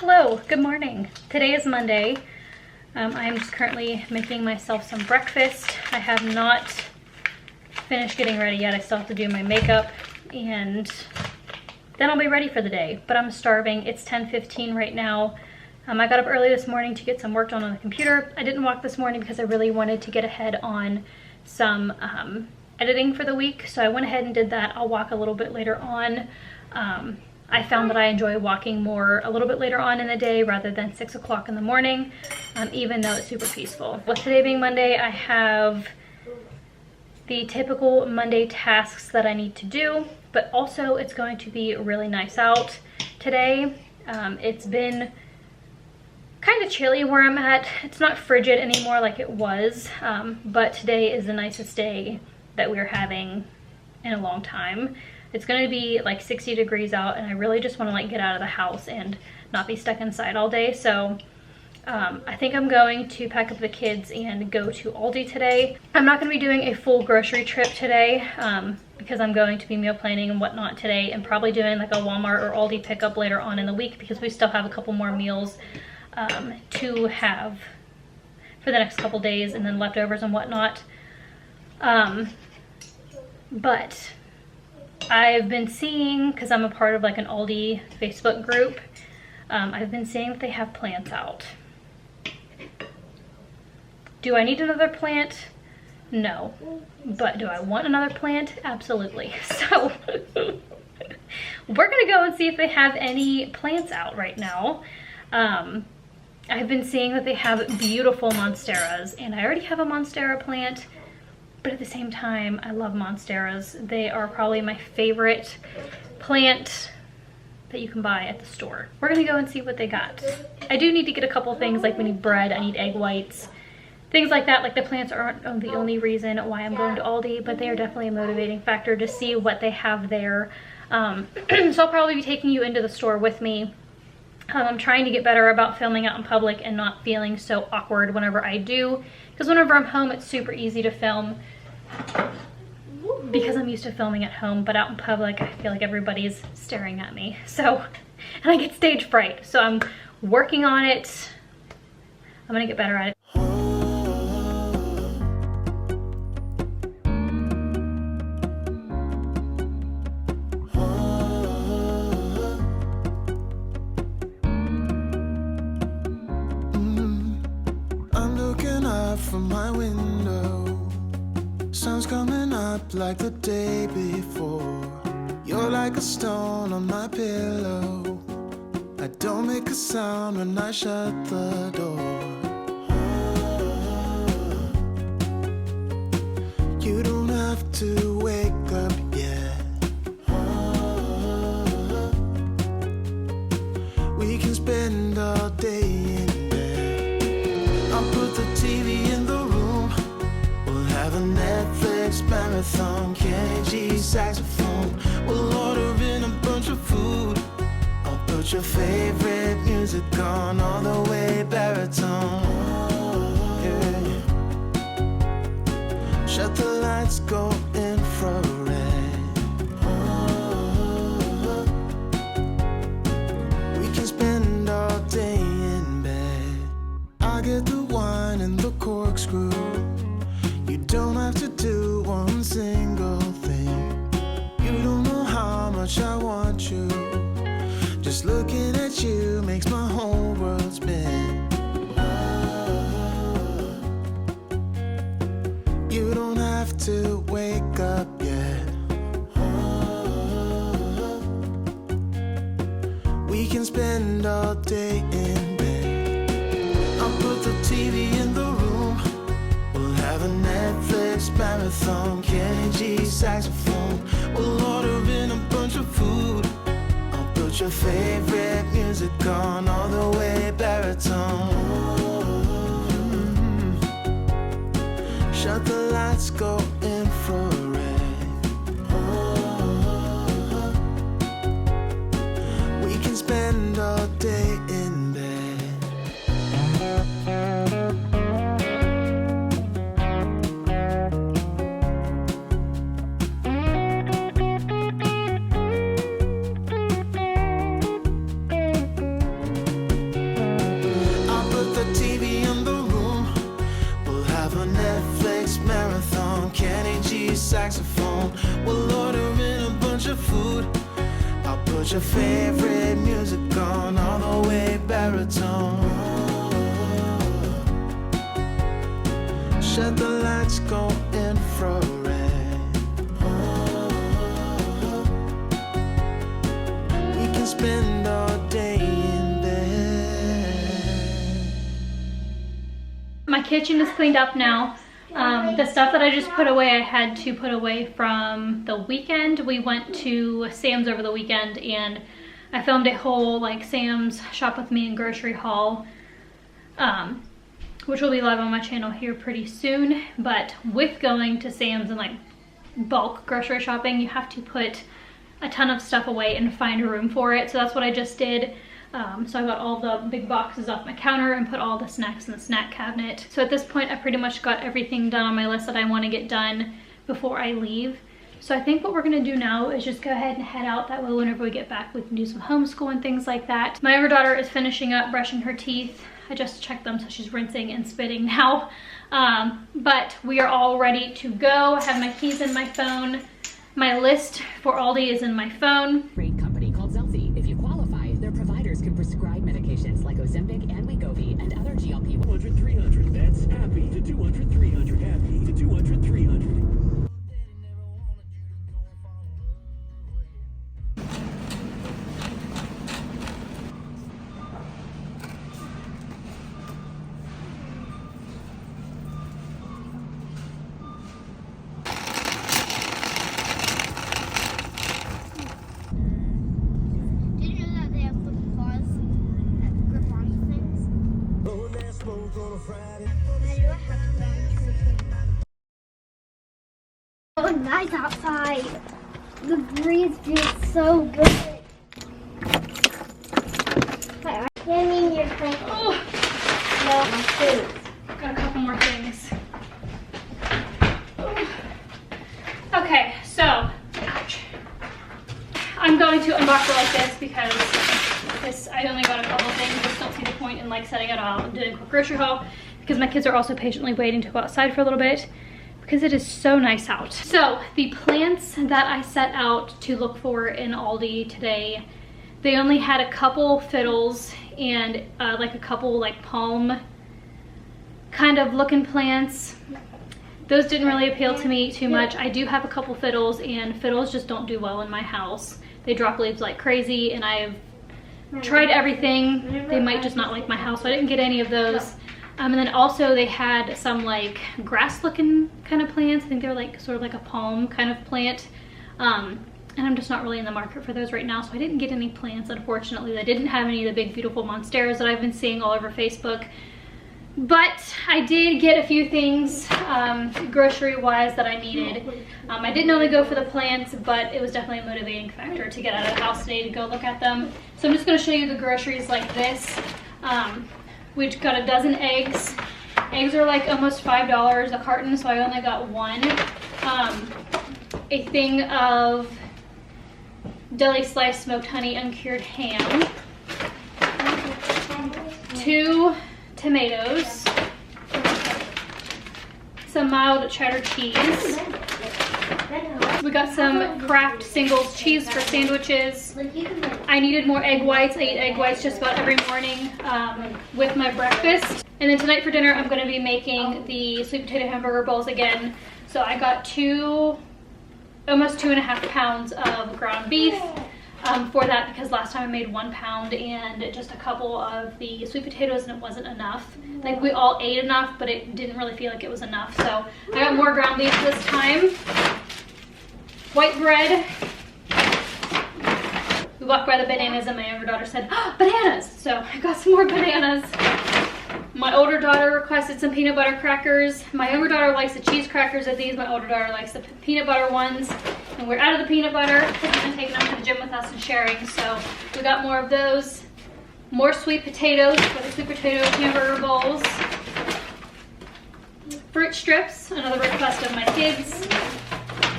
Hello, good morning. Today is Monday. I'm just currently making myself some breakfast. I have not finished getting ready yet. I still have to do my makeup and then I'll be ready for the day, but I'm starving. It's 10:15 right now. I got up early this morning to get some work done on the computer. I didn't walk this morning because I really wanted to get ahead on some editing for the week, so I went ahead and did that. I'll walk a little bit later on. I found that I enjoy walking more a little bit later on in the day rather than 6 o'clock in the morning, even though it's super peaceful. With today being Monday, I have the typical Monday tasks that I need to do, but also it's going to be really nice out today. It's been kind of chilly where I'm at. It's not frigid anymore like it was, but today is the nicest day that we're having in a long time. It's going to be like 60 degrees out and I really just want to like get out of the house and not be stuck inside all day. So I think I'm going to pack up the kids and go to Aldi today. I'm not going to be doing a full grocery trip today because I'm going to be meal planning and whatnot today, and probably doing like a Walmart or Aldi pickup later on in the week because we still have a couple more meals to have for the next couple days, and then leftovers and whatnot. But I've been seeing, because I'm a part of like an Aldi Facebook group, I've been seeing that they have plants out. Do I need another plant? No. But do I want another plant? Absolutely. So we're gonna go and see if they have any plants out right now. I've been seeing that they have beautiful monsteras, and I already have a monstera plant, but at the same time, I love monsteras. They are probably my favorite plant that you can buy at the store. We're gonna go and see what they got. I do need to get a couple things, like we need bread, I need egg whites, things like that. Like the plants aren't the only reason why I'm going to Aldi, but they are definitely a motivating factor to see what they have there. So I'll probably be taking you into the store with me. I'm trying to get better about filming out in public and not feeling so awkward whenever I do, because whenever I'm home it's super easy to film because I'm used to filming at home, but out in public I feel like everybody's staring at me, so, and I get stage fright, so I'm working on it. I'm gonna get better at it. From my window, sun's coming up like the day before. You're like a stone on my pillow. I don't make a sound when I shut the door. You don't have to wake up yet. We can spend all day in bed. I'll put the TV in the room. We'll have a Netflix marathon, Kenny G saxophone. We'll order in a bunch of food. I'll put your favorite music on, all the way baritone. Yeah. Shut the lights, go infrared. We can spend all day in bed. I get the wine and the corkscrew. You don't have to do one single thing. You don't know how much I want you. Just looking at you makes my whole world spin. You don't have to wake up yet. We can spend all day in bed. I'll put the TV in the room. We'll have a Netflix marathon, Kenny G saxophone. We'll order in a bunch of food. I'll put your favorite music on, all the way baritone. Shut the lights, go infrared. We can spend all day in bed. We'll order in a bunch of food. I'll put your favorite music on, all the way baritone. Shut the lights, go infrared. We can spend all day in bed. My kitchen is cleaned up now. The stuff that I just put away, I had to put away from the weekend. We went to Sam's over the weekend and I filmed a whole like Sam's shop with me and grocery haul, which will be live on my channel here pretty soon. But with going to Sam's and like bulk grocery shopping, you have to put a ton of stuff away and find a room for it. So that's what I just did. So I got all the big boxes off my counter and put all the snacks in the snack cabinet. So at this point, I pretty much got everything done on my list that I want to get done before I leave. So I think what we're going to do now is just go ahead and head out. That way whenever we get back, we can do some homeschool and things like that. My younger daughter is finishing up brushing her teeth. I just checked them, so she's rinsing and spitting now. But we are all ready to go. I have my keys in my phone. My list for Aldi is in my phone. Great company called Zelzi. If you qualify, their providers can prescribe medications like Ozempic and Wegovy and other GLP-1. 200-300, that's happy to 200-300, happy to 200-300. Oh, nice outside. The breeze feels so good. Give me your phone. Oh, No, my food. got a couple more things. Okay, so ouch. I'm going to unbox it like this because I only got a couple things. I just don't see the point in like setting it all and doing a quick grocery haul because my kids are also patiently waiting to go outside for a little bit because it is so nice out. So the plants that I set out to look for in Aldi today, they only had a couple fiddles and like a couple like palm kind of looking plants. Those didn't really appeal to me too much. I do have a couple fiddles and fiddles just don't do well in my house. They drop leaves like crazy and I've tried everything. They might just not like my house, so I didn't get any of those. And then also they had some like grass looking kind of plants. I think they're like sort of like a palm kind of plant. And I'm just not really in the market for those right now, so I didn't get any plants, unfortunately. They didn't have any of the big beautiful monsteras that I've been seeing all over Facebook. But I did get a few things grocery wise that I needed. I didn't only go for the plants, but it was definitely a motivating factor to get out of the house today to go look at them. So I'm just going to show you the groceries like this. We got a dozen eggs. Eggs are like almost $5 a carton, so I only got one. A thing of deli sliced smoked honey uncured ham. 2 tomatoes. Some mild cheddar cheese. We got some Kraft singles cheese for sandwiches. I needed more egg whites. I eat egg whites just about every morning with my breakfast. And then tonight for dinner, I'm going to be making the sweet potato hamburger bowls again. So I got almost 2.5 pounds of ground beef for that because last time I made 1 pound and just a couple of the sweet potatoes and it wasn't enough. Like we all ate enough, but it didn't really feel like it was enough. So I got more ground beef this time. White bread. We walked by the bananas and my younger daughter said, oh, bananas! So I got some more bananas. My older daughter requested some peanut butter crackers. My younger daughter likes the cheese crackers of these. My older daughter likes the peanut butter ones. And we're out of the peanut butter. We've been taking them to the gym with us and sharing. So we got more of those. More sweet potatoes for the sweet potato hamburger bowls. Fruit strips, another request of my kids.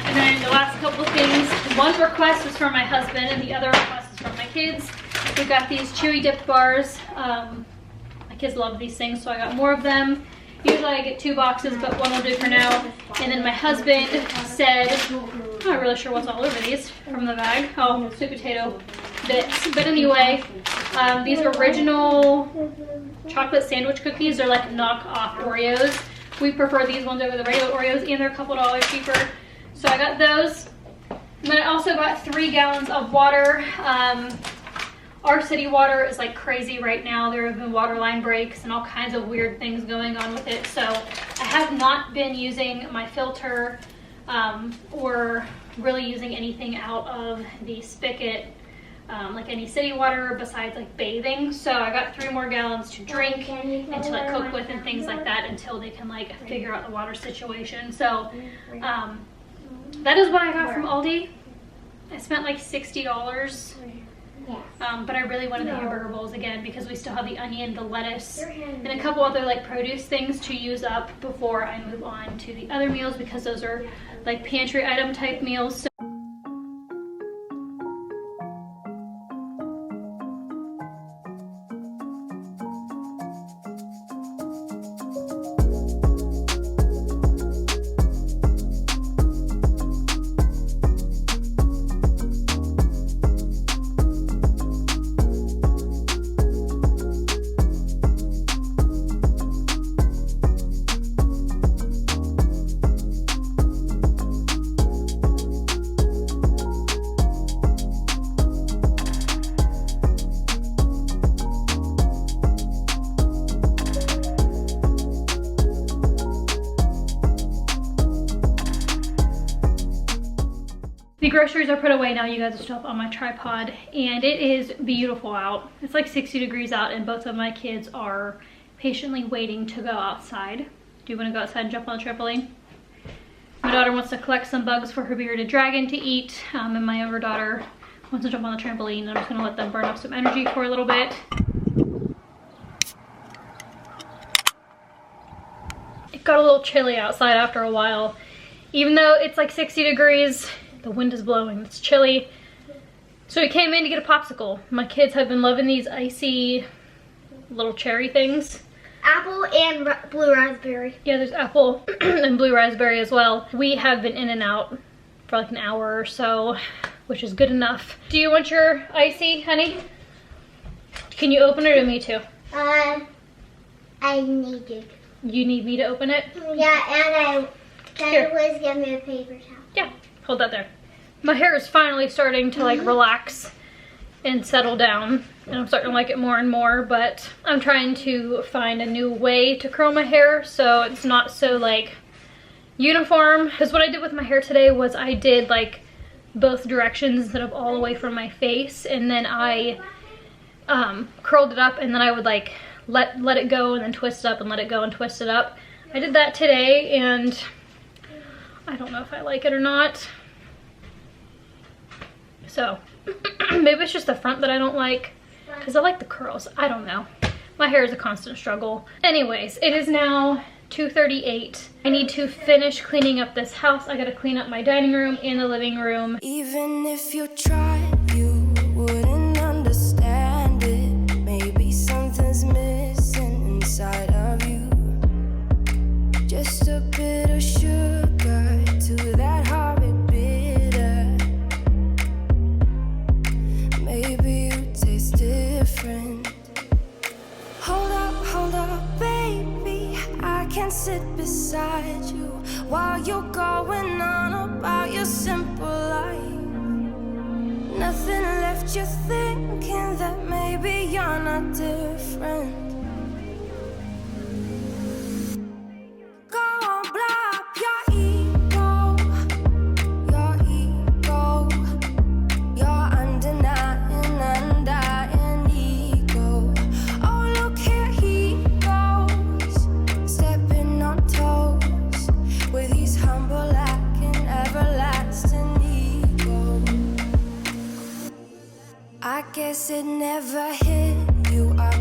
And then the last couple of things, one request was from my husband and the other request is from my kids. We got these chewy dipped bars. My kids love these things, so I got more of them. Usually I get 2 boxes, but one will do for now. And then my husband said I'm not really sure what's all over these from the bag. Oh, sweet potato bits. But anyway, these original chocolate sandwich cookies are like knockoff Oreos. We prefer these ones over the regular Oreos, and they're a couple dollars cheaper. So I got those. And then I also got 3 gallons of water. Our city water is like crazy right now. There have been water line breaks and all kinds of weird things going on with it. So I have not been using my filter or really using anything out of the spigot, like any city water besides like bathing. So I got 3 more gallons to drink and to like cook with and things like that until they can like figure out the water situation. So that is what I got from Aldi. I spent like $60. But I really wanted the hamburger bowls again because we still have the onion, the lettuce, and a couple other like produce things to use up before I move on to the other meals, because those are like pantry item type meals. So the groceries are put away now. You guys are still up on my tripod, and it is beautiful out. It's like 60 degrees out, and both of my kids are patiently waiting to go outside. Do you want to go outside and jump on the trampoline? My daughter wants to collect some bugs for her bearded dragon to eat, and my younger daughter wants to jump on the trampoline. I'm just going to let them burn off some energy for a little bit. It got a little chilly outside after a while. Even though it's like 60 degrees, the wind is blowing, it's chilly. So we came in to get a popsicle. My kids have been loving these icy little cherry things. Apple and blue raspberry. Yeah, there's apple and blue raspberry as well. We have been in and out for like an hour or so, which is good enough. Do you want your icy, honey? Can you open it, or me too? I need it. You need me to open it? Yeah, and Dad always give me a paper towel. Yeah, hold that there. My hair is finally starting to like relax and settle down, and I'm starting to like it more and more, but I'm trying to find a new way to curl my hair so it's not so like uniform. Because what I did with my hair today was I did like both directions instead of all the way from my face, and then I curled it up, and then I would like let it go and then twist it up and let it go and twist it up. I did that today, and I don't know if I like it or not. So maybe it's just the front that I don't like, because I like the curls. I don't know. My hair is a constant struggle. Anyways, it is now 2:38. I need to finish cleaning up this house. I gotta clean up my dining room and the living room. Even if you tried, you wouldn't understand it. Maybe something's missing inside of you. Just a bit of sugar to that horrid bitter. Maybe you taste different. Hold up, baby. I can sit beside you while you're going on about your simple life. Nothing left you thinking that maybe you're not different. I guess it never hit you. I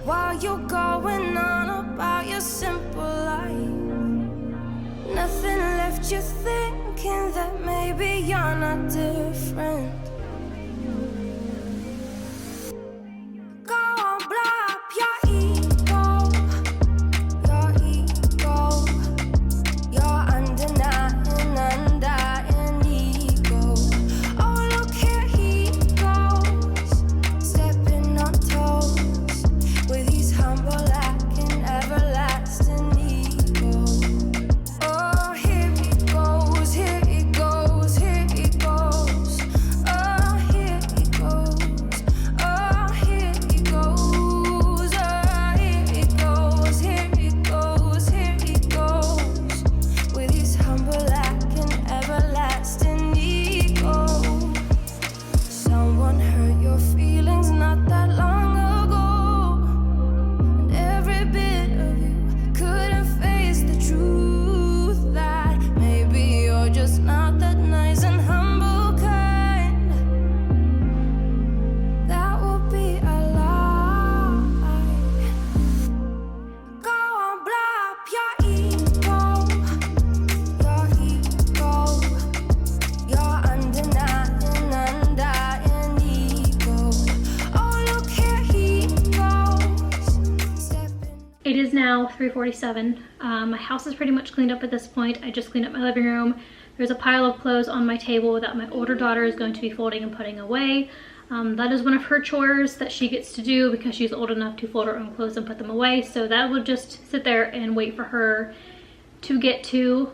while you're going on about your simple life. Nothing left you thinking that maybe you're not different. Go on, blow up your ego, your undying ego. Oh, look here he goes, stepping on toes with his humble lacking everlasting ego. Oh, here he goes, here he goes, here he goes. Oh, here he goes, oh, here he goes, oh, here he goes, here he goes, here he goes with his humble lacking everlasting ego. Someone hurt your feelings not that long ago, and every bit of you couldn't face the truth that maybe you're just not that nice and humble kind. That would be a lie. Go on, blow up your ego, your undying ego. Oh, look here he goes, stepping. It is now 3:47. My house is pretty much cleaned up at this point. I just cleaned up my living room. There's a pile of clothes on my table that my older daughter is going to be folding and putting away. That is one of her chores that she gets to do because she's old enough to fold her own clothes and put them away. So that will just sit there and wait for her to get to.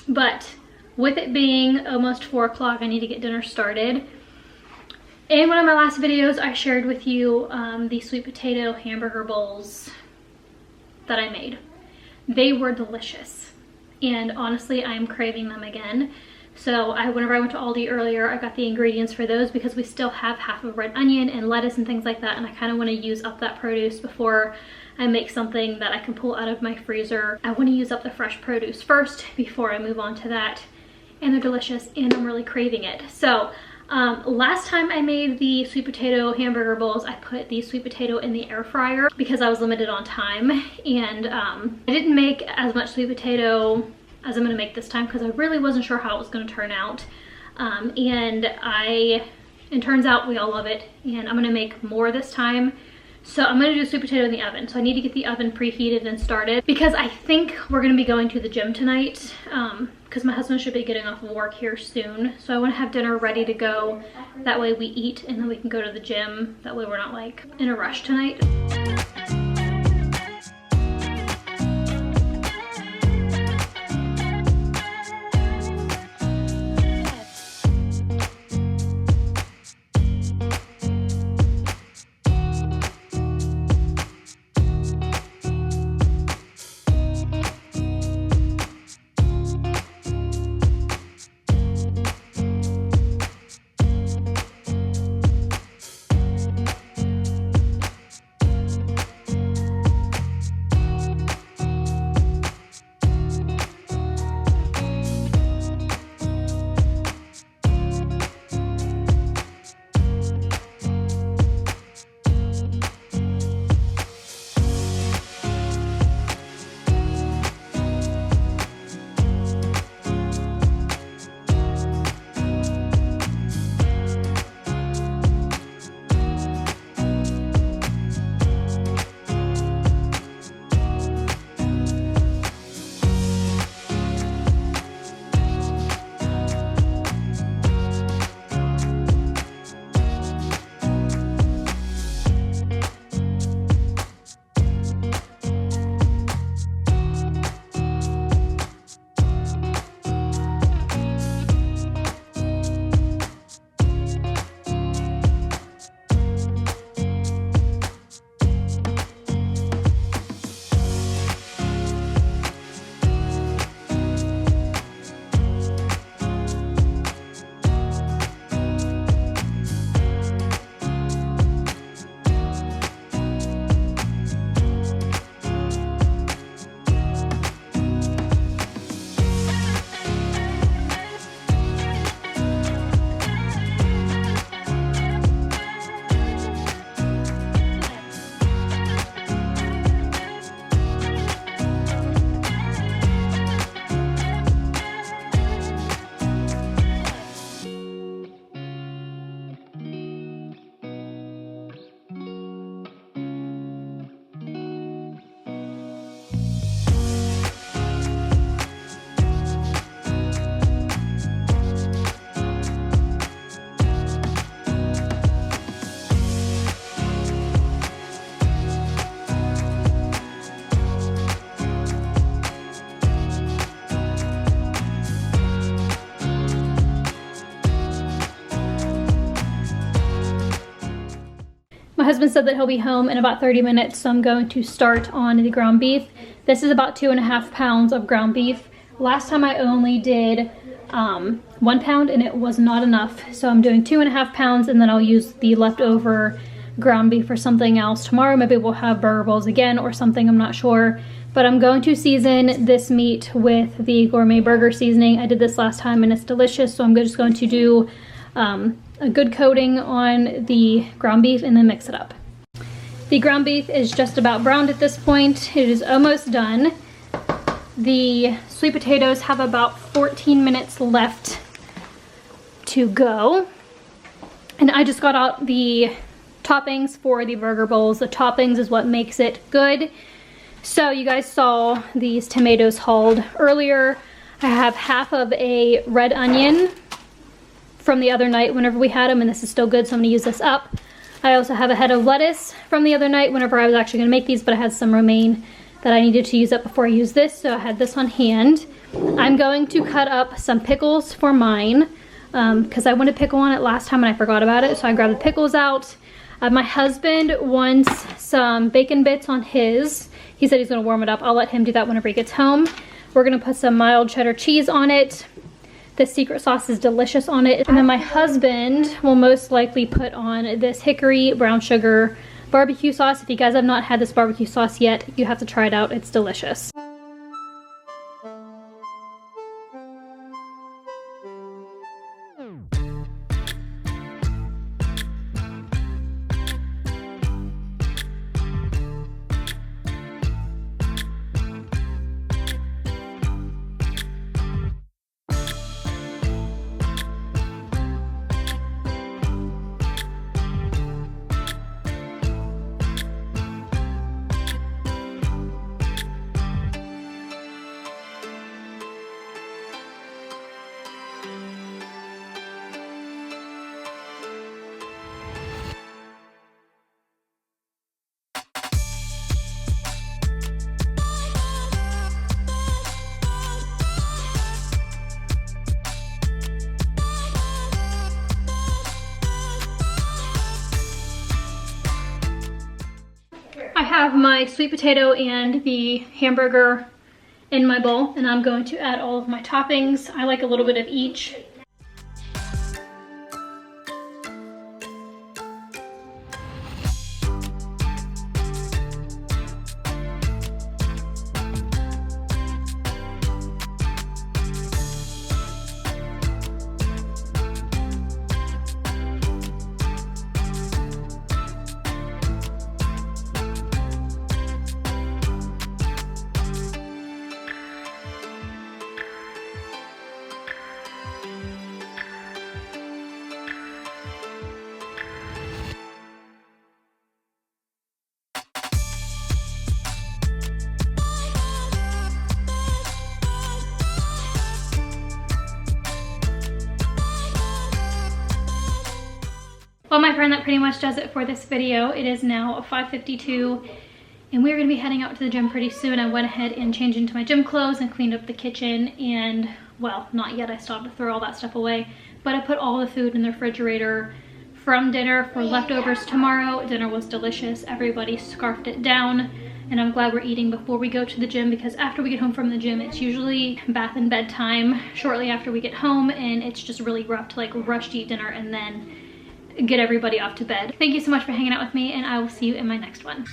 But with it being almost 4 o'clock, I need to get dinner started. In one of my last videos, I shared with you the sweet potato hamburger bowls that I made. They were delicious, and honestly, I'm craving them again. So whenever I went to Aldi earlier, I got the ingredients for those because we still have half a red onion and lettuce and things like that, and I kind of want to use up that produce before I make something that I can pull out of my freezer. I want to use up the fresh produce first before I move on to that, and they're delicious and I'm really craving it. So last time I made the sweet potato hamburger bowls, I put the sweet potato in the air fryer because I was limited on time, and I didn't make as much sweet potato as I'm going to make this time because I really wasn't sure how it was going to turn out. And it turns out we all love it, and I'm going to make more this time. So I'm going to do sweet potato in the oven. So I need to get the oven preheated and started because I think we're going to be going to the gym tonight because my husband should be getting off of work here soon. So I want to have dinner ready to go. That way we eat and then we can go to the gym. That way we're not like in a rush tonight. husband said that he'll be home in about 30 minutes, so I'm going to start on the ground beef. This is about 2.5 pounds of ground beef. Last time I only did 1 pound and it was not enough. So I'm doing 2.5 pounds, and then I'll use the leftover ground beef for something else. Tomorrow maybe we'll have burger bowls again or something, I'm not sure. But I'm going to season this meat with the gourmet burger seasoning. I did this last time and it's delicious, so I'm just going to do a good coating on the ground beef and then mix it up. The ground beef is just about browned at this point. It is almost done. The sweet potatoes have about 14 minutes left to go. And I just got out the toppings for the burger bowls. The toppings is what makes it good. So you guys saw these tomatoes hauled earlier. I have half of a red onion from the other night whenever we had them, and this is still good, so I'm gonna use this up. I also have a head of lettuce from the other night whenever I was actually gonna make these, but I had some romaine that I needed to use up before I use this, so I had this on hand. I'm going to cut up some pickles for mine because I wanted pickle on it last time and I forgot about it, so I grabbed the pickles out. My husband wants some bacon bits on his. He said he's gonna warm it up. I'll let him do that whenever he gets home. We're gonna put some mild cheddar cheese on it. The secret sauce is delicious on it. And then my husband will most likely put on this hickory brown sugar barbecue sauce. If you guys have not had this barbecue sauce yet, you have to try it out. It's delicious. I have my sweet potato and the hamburger in my bowl, and I'm going to add all of my toppings. I like a little bit of each. Well, my friend, that pretty much does it for this video. It is now 5:52 and we're gonna be heading out to the gym pretty soon. I went ahead and changed into my gym clothes and cleaned up the kitchen, and well, not yet, I still have to throw all that stuff away, but I put all the food in the refrigerator from dinner for leftovers tomorrow. Dinner was delicious. Everybody scarfed it down, and I'm glad we're eating before we go to the gym, because after we get home from the gym, it's usually bath and bed time shortly after we get home, and it's just really rough to like rush to eat dinner and then get everybody off to bed. Thank you so much for hanging out with me, and I will see you in my next one.